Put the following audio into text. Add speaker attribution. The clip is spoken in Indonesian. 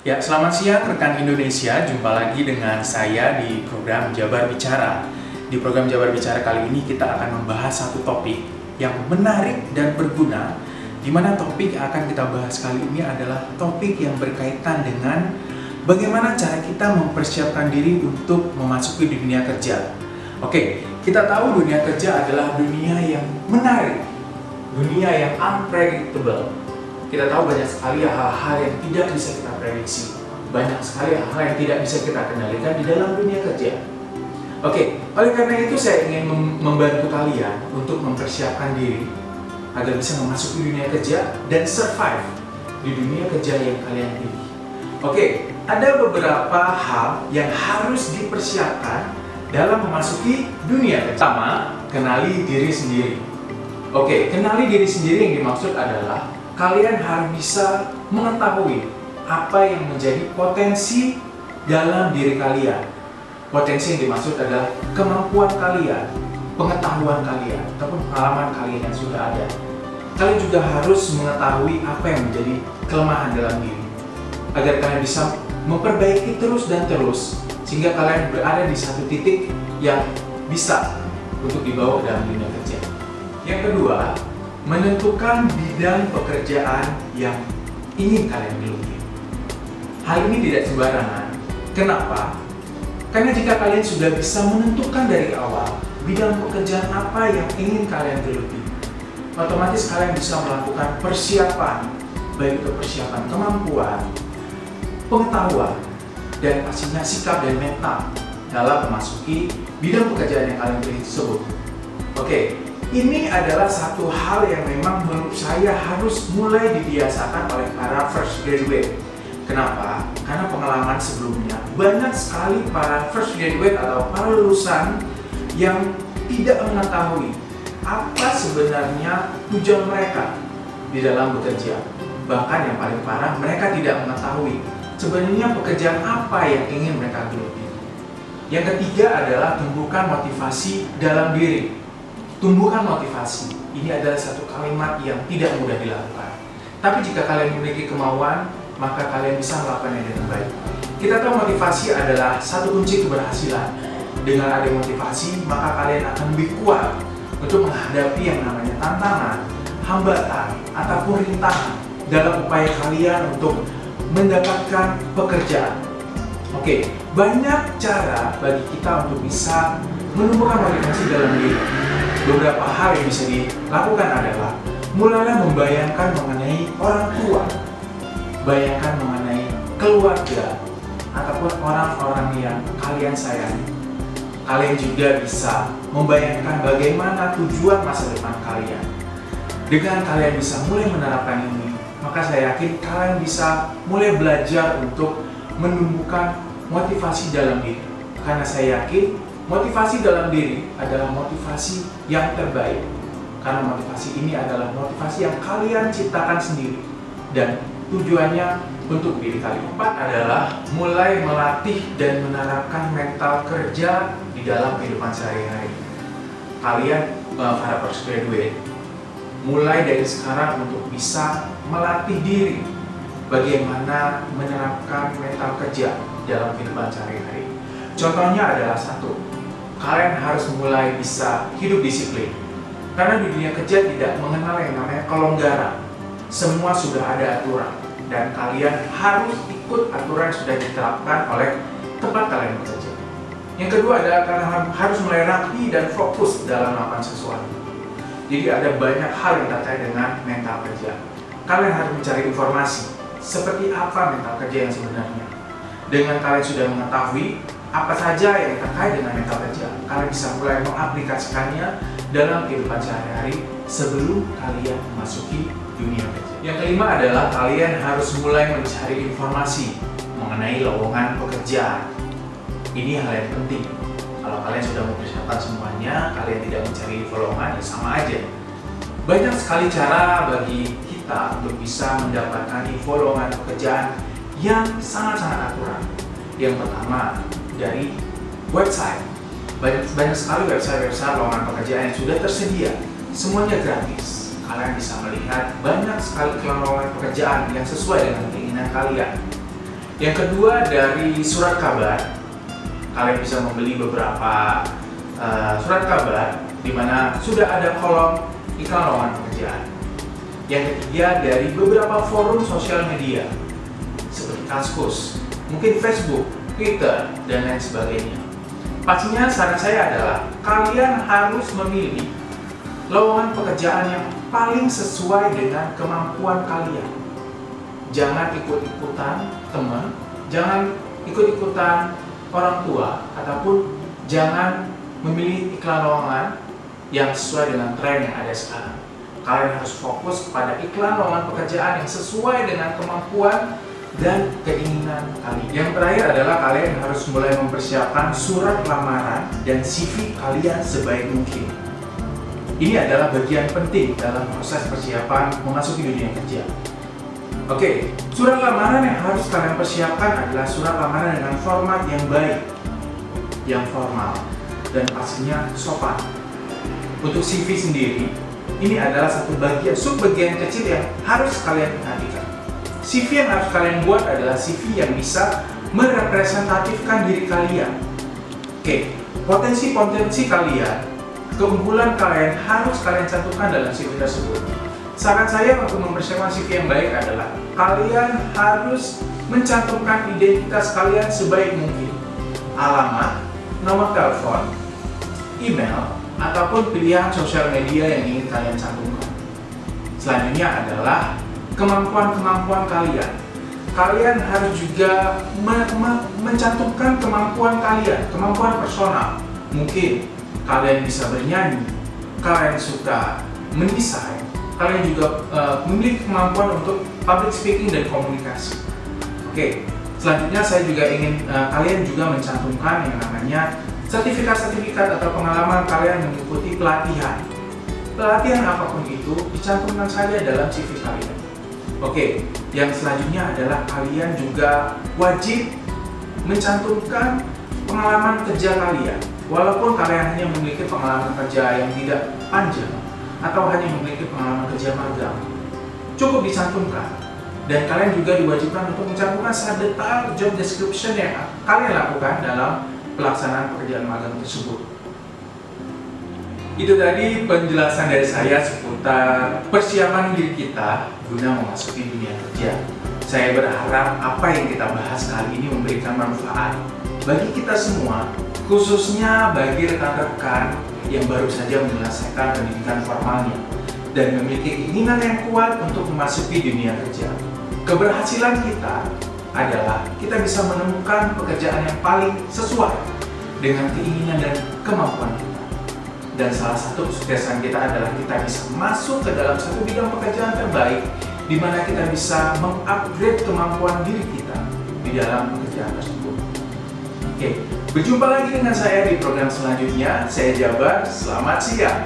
Speaker 1: Ya, selamat siang rekan Indonesia. Jumpa lagi dengan saya di program Jabar Bicara. Di program Jabar Bicara kali ini kita akan membahas satu topik yang menarik dan berguna, di mana topik yang akan kita bahas kali ini adalah topik yang berkaitan dengan bagaimana cara kita mempersiapkan diri untuk memasuki dunia kerja. Oke, kita tahu dunia kerja adalah dunia yang menarik, dunia yang unpredictable. Kita tahu banyak sekali hal-hal yang tidak bisa kita prediksi. Banyak sekali hal-hal yang tidak bisa kita kendalikan di dalam dunia kerja. Oke, oleh karena itu saya ingin membantu kalian untuk mempersiapkan diri agar bisa memasuki dunia kerja dan survive di dunia kerja yang kalian pilih. Oke, ada beberapa hal yang harus dipersiapkan dalam memasuki dunia kerja. Pertama, kenali diri sendiri. Oke, kenali diri sendiri yang dimaksud adalah kalian harus bisa mengetahui apa yang menjadi potensi dalam diri kalian. Potensi yang dimaksud adalah kemampuan kalian, pengetahuan kalian, ataupun pengalaman kalian yang sudah ada. Kalian juga harus mengetahui apa yang menjadi kelemahan dalam diri, agar kalian bisa memperbaiki terus dan terus, sehingga kalian berada di satu titik yang bisa untuk dibawa ke dalam dunia kerja. Yang kedua, menentukan bidang pekerjaan yang ingin kalian geluti. Hal ini tidak sembarangan. Kenapa? Karena jika kalian sudah bisa menentukan dari awal bidang pekerjaan apa yang ingin kalian geluti, otomatis kalian bisa melakukan persiapan, baik itu persiapan kemampuan, pengetahuan, dan pastinya sikap dan mental dalam memasuki bidang pekerjaan yang kalian pilih tersebut. Oke. Ini adalah satu hal yang memang menurut saya harus mulai dibiasakan oleh para fresh graduate. Kenapa? Karena pengalaman sebelumnya banyak sekali para fresh graduate atau para lulusan yang tidak mengetahui apa sebenarnya tujuan mereka di dalam bekerja. Bahkan yang paling parah, mereka tidak mengetahui sebenarnya pekerjaan apa yang ingin mereka geluti. Yang ketiga adalah tumbuhkan motivasi dalam diri. Tumbuhkan motivasi. Ini adalah satu kalimat yang tidak mudah dilakukan. Tapi jika kalian memiliki kemauan, maka kalian bisa melakukannya dengan baik. Kita tahu motivasi adalah satu kunci keberhasilan. Dengan ada motivasi, maka kalian akan lebih kuat untuk menghadapi yang namanya tantangan, hambatan, ataupun rintangan dalam upaya kalian untuk mendapatkan pekerjaan. Oke, banyak cara bagi kita untuk bisa menumbuhkan motivasi dalam diri. Beberapa hal yang bisa dilakukan adalah mulailah membayangkan mengenai orang tua, bayangkan mengenai keluarga, ataupun orang-orang yang kalian sayangi. Kalian juga bisa membayangkan bagaimana tujuan masa depan kalian. Dengan kalian bisa mulai menerapkan ini, maka saya yakin kalian bisa mulai belajar untuk menumbuhkan motivasi dalam diri. Karena saya yakin motivasi dalam diri adalah motivasi yang terbaik. Karena motivasi ini adalah motivasi yang kalian ciptakan sendiri dan tujuannya untuk diri kalian. Empat adalah mulai melatih dan menerapkan mental kerja di dalam kehidupan sehari-hari. Kalian, para postgraduate, mulai dari sekarang untuk bisa melatih diri bagaimana menerapkan mental kerja dalam kehidupan sehari-hari. Contohnya adalah satu, kalian harus mulai bisa hidup disiplin. Karena di dunia kerja tidak mengenal yang namanya kelonggaran. Semua sudah ada aturan dan kalian harus ikut aturan yang sudah diterapkan oleh tempat kalian bekerja. Yang kedua adalah kalian harus mulai rapi dan fokus dalam melakukan sesuatu. Jadi ada banyak hal yang terkait dengan mental kerja. Kalian harus mencari informasi seperti apa mental kerja yang sebenarnya. Dengan kalian sudah mengetahui apa saja yang terkait dengan mental kerja, kalian bisa mulai mengaplikasikannya dalam kehidupan sehari-hari sebelum kalian memasuki dunia kerja. Yang kelima adalah kalian harus mulai mencari informasi mengenai lowongan pekerjaan. Ini hal yang penting. Kalau kalian sudah mempersiapkan semuanya, kalian tidak mencari lowongan, ya sama aja. Banyak sekali cara bagi kita untuk bisa mendapatkan info lowongan pekerjaan yang sangat-sangat akurat. Yang pertama, dari website. Banyak sekali website lowongan pekerjaan yang sudah tersedia. Semuanya gratis. Kalian bisa melihat banyak sekali lowongan pekerjaan yang sesuai dengan keinginan kalian. Yang kedua, dari surat kabar. Kalian bisa membeli beberapa surat kabar di mana sudah ada kolom iklan lowongan pekerjaan. Yang ketiga, dari beberapa forum sosial media seperti Kaskus, mungkin Facebook, Twitter, dan lain sebagainya. Pastinya saran saya adalah kalian harus memilih lowongan pekerjaan yang paling sesuai dengan kemampuan kalian. Jangan ikut-ikutan teman, jangan ikut-ikutan orang tua, ataupun jangan memilih iklan lowongan yang sesuai dengan tren yang ada sekarang. Kalian harus fokus kepada iklan lowongan pekerjaan yang sesuai dengan kemampuan dan keinginan kalian. Yang terakhir adalah kalian harus mulai mempersiapkan surat lamaran dan CV kalian sebaik mungkin. Ini adalah bagian penting dalam proses persiapan memasuki dunia kerja. Oke, surat lamaran yang harus kalian persiapkan adalah surat lamaran dengan format yang baik, yang formal, dan pastinya sopan. Untuk CV sendiri, ini adalah satu subbagian kecil yang harus kalian perhatikan. CV yang harus kalian buat adalah CV yang bisa merepresentatifkan diri kalian. Oke, potensi-potensi kalian, keunggulan kalian harus kalian cantumkan dalam CV tersebut. Saran saya untuk mempersiapkan CV yang baik adalah kalian harus mencantumkan identitas kalian sebaik mungkin. Alamat, nomor telepon, email, ataupun pilihan sosial media yang ingin kalian cantumkan. Selanjutnya adalah kemampuan-kemampuan kalian. Kalian harus juga mencantumkan kemampuan kalian, kemampuan personal. Mungkin kalian bisa bernyanyi, kalian suka mendesain, kalian juga memiliki kemampuan untuk public speaking dan komunikasi. Oke, selanjutnya saya juga ingin kalian juga mencantumkan yang namanya sertifikat-sertifikat atau pengalaman kalian mengikuti pelatihan. Pelatihan apapun itu dicantumkan saja dalam CV kalian. Oke, yang selanjutnya adalah kalian juga wajib mencantumkan pengalaman kerja kalian. Walaupun kalian hanya memiliki pengalaman kerja yang tidak panjang atau hanya memiliki pengalaman kerja magang, cukup dicantumkan. Dan kalian juga diwajibkan untuk mencantumkan secara detail job description yang kalian lakukan dalam pelaksanaan pekerjaan magang tersebut. Itu tadi penjelasan dari saya seputar persiapan diri kita guna memasuki dunia kerja. Saya berharap apa yang kita bahas kali ini memberikan manfaat bagi kita semua, khususnya bagi rekan-rekan yang baru saja menyelesaikan pendidikan formalnya dan memiliki keinginan yang kuat untuk memasuki dunia kerja. Keberhasilan kita adalah kita bisa menemukan pekerjaan yang paling sesuai dengan keinginan dan kemampuan kita. Dan salah satu kesuksesan kita adalah kita bisa masuk ke dalam satu bidang pekerjaan terbaik di mana kita bisa mengupgrade kemampuan diri kita di dalam pekerjaan tersebut. Oke, berjumpa lagi dengan saya di program selanjutnya. Saya Jabar, selamat siang.